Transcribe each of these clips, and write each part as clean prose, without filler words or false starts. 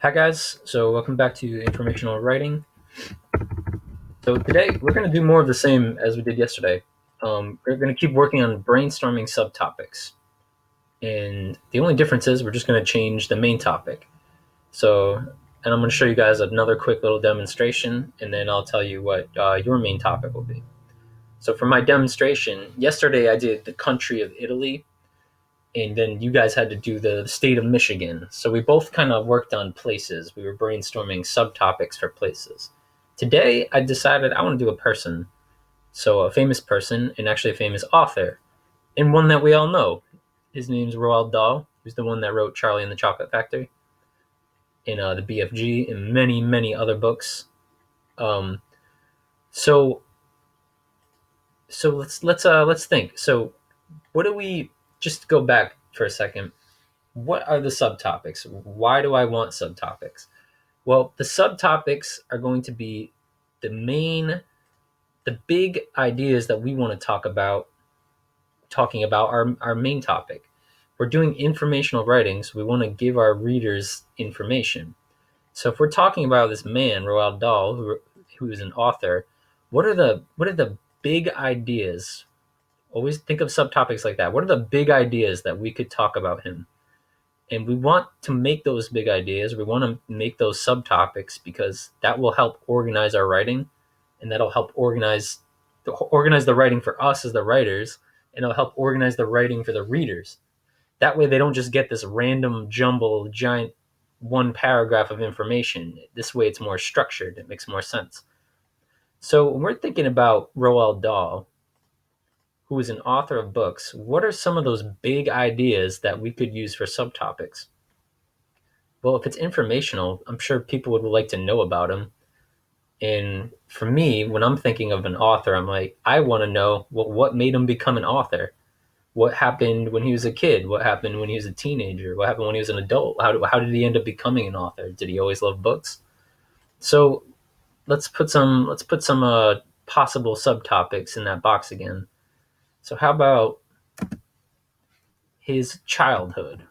Hi guys, so welcome back to Informational Writing. So today we're going to do more of the same as we did yesterday. We're going to keep working on brainstorming subtopics, and the only difference is we're just going to change the main topic. And I'm going to show you guys another quick little demonstration, and then I'll tell you what your main topic will be. So for my demonstration, yesterday I did the country of Italy, and then you guys had to do the state of Michigan. So we both kind of worked on places. We were brainstorming subtopics for places. Today, I decided I want to do a person. So a famous person, and actually a famous author, and one that we all know. His name's Roald Dahl, who's the one that wrote Charlie and the Chocolate Factory, in the BFG, and many, many other books. Um, so, so let's think. So, what do we just go back for a second? What are the subtopics? Why do I want subtopics? Well, the subtopics are going to be the big ideas that we want to talking about our main topic. We're doing informational writing, so we want to give our readers information. So if we're talking about this man, Roald Dahl, who is an author, what are the big ideas? Always think of subtopics like that. What are the big ideas that we could talk about him? And we want to make those big ideas. We want to make those subtopics because that will help organize our writing, and that'll help organize the writing for us as the writers, and it'll help organize the writing for the readers. That way, they don't just get this random jumble, giant one paragraph of information. This way, it's more structured. It makes more sense. So when we're thinking about Roald Dahl, who is an author of books, what are some of those big ideas that we could use for subtopics? Well, if it's informational, I'm sure people would like to know about him. And for me, when I'm thinking of an author, I'm like, I want to know, well, what made him become an author? What happened when he was a kid? What happened when he was a teenager? What happened when he was an adult? How did he end up becoming an author? Did he always love books? So let's put some possible subtopics in that box again. So how about his childhood?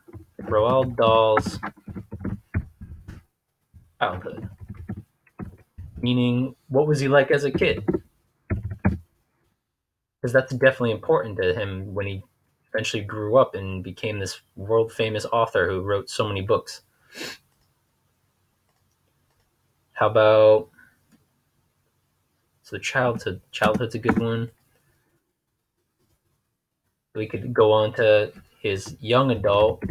Roald Dahl's childhood. Meaning, what was he like as a kid? Because that's definitely important to him when he eventually grew up and became this world famous author who wrote so many books. How about so childhood's a good one. We could go on to his young adult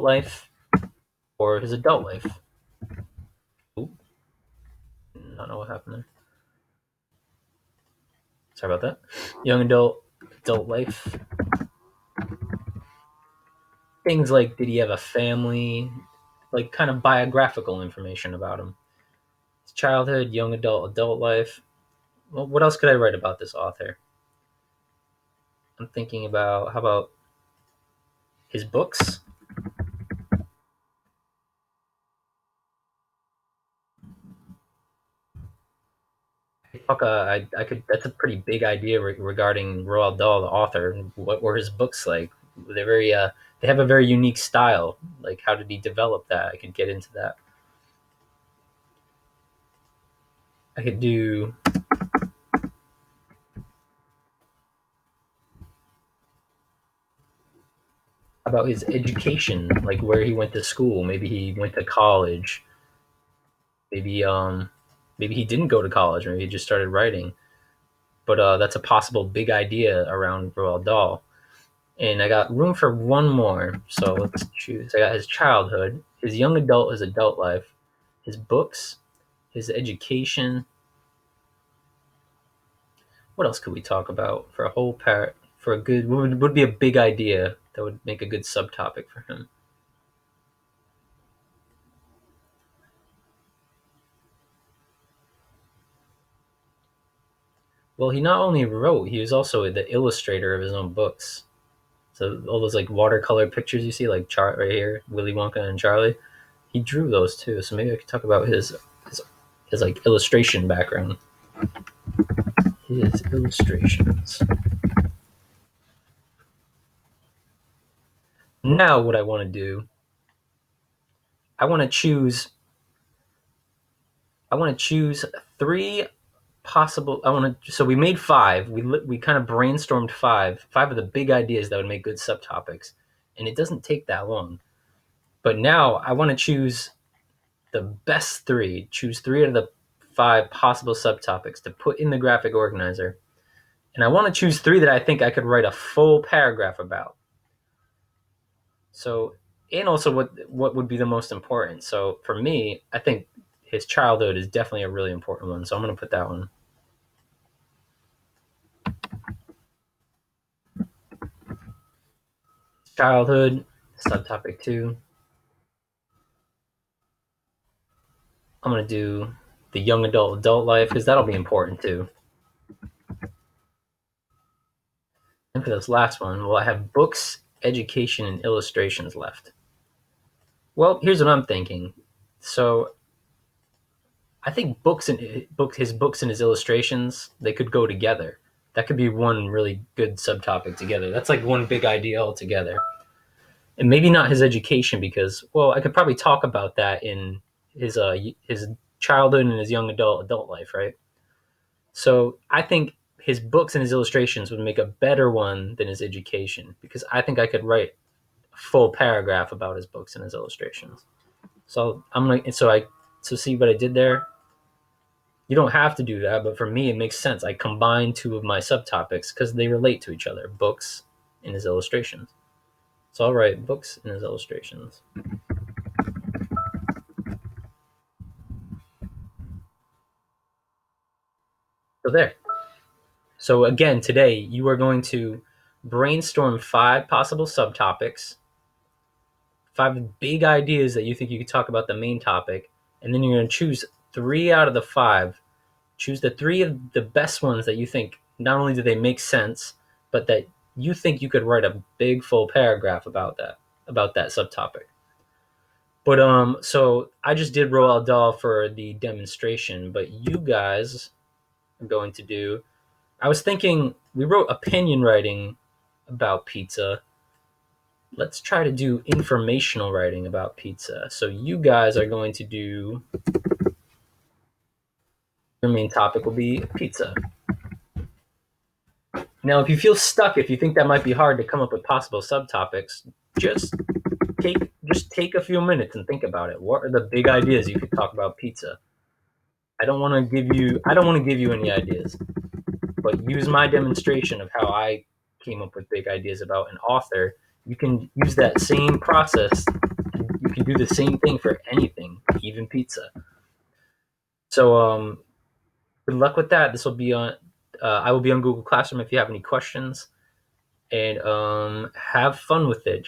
life, or his adult life. Ooh, I don't know what happened there. Sorry about that. Young adult life. Things like, did he have a family? Like kind of biographical information about him. His childhood, young adult life. Well, what else could I write about this author? I'm thinking about how about his books? I could. That's a pretty big idea regarding Roald Dahl, the author. What were his books like? They're very. They have a very unique style. Like, how did he develop that? I could get into that. I could do about his education, like where he went to school. Maybe he went to college. Maybe maybe he didn't go to college. Maybe he just started writing. But that's a possible big idea around Roald Dahl. And I got room for one more. So let's choose. I got his childhood, his young adult, his adult life, his books, his education. What else could we talk about for a whole part? For a good, would be a big idea that would make a good subtopic for him. Well, he not only wrote, he was also the illustrator of his own books. So all those like watercolor pictures you see, like right here, Willy Wonka and Charlie, he drew those too. So maybe I could talk about his, his like illustration background. His illustrations. Now, what I want to do, I want to choose. I want to choose three possible. I want to. So we made five. We kind of brainstormed five of the big ideas that would make good subtopics, and it doesn't take that long. But now I want to choose the best three. Choose three out of the five possible subtopics to put in the graphic organizer, and I want to choose three that I think I could write a full paragraph about. So, and also what would be the most important. So for me, I think his childhood is definitely a really important one. So I'm going to put that one. Childhood, subtopic two. I'm going to do the young adult life because that'll be important too. And for this last one, will I have books, education, and illustrations left? Well, here's what I'm thinking. So I think his books and his illustrations, they could go together. That could be one really good subtopic together. That's like one big idea altogether. And maybe not his education because, well, I could probably talk about that in his childhood and his young adult life, right? So I think his books and his illustrations would make a better one than his education because I think I could write a full paragraph about his books and his illustrations. So I'm gonna so see what I did there. You don't have to do that, but for me, it makes sense. I combine two of my subtopics because they relate to each other: books and his illustrations. So I'll write books and his illustrations. So there. So again, today you are going to brainstorm five possible subtopics, five big ideas that you think you could talk about the main topic, and then you're going to choose three out of the five. Choose the three of the best ones that you think not only do they make sense, but that you think you could write a big full paragraph about that subtopic. But so I just did Roald Dahl for the demonstration, but you guys are going to do. I was thinking we wrote opinion writing about pizza. Let's try to do informational writing about pizza. So you guys are going to do your main topic will be pizza. Now, if you feel stuck, if you think that might be hard to come up with possible subtopics, just just take a few minutes and think about it. What are the big ideas you could talk about pizza? I don't want to give you any ideas, but use my demonstration of how I came up with big ideas about an author. You can use that same process. You can do the same thing for anything, even pizza. So good luck with that. This will be on. I will be on Google Classroom if you have any questions, and have fun with it.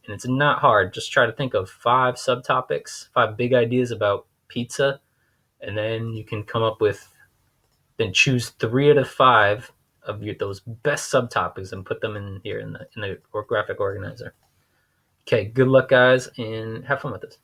And it's not hard. Just try to think of five subtopics, five big ideas about pizza, and then you can come up with. Then choose three out of five of those best subtopics and put them in here in the graphic organizer. Okay, good luck, guys, and have fun with this.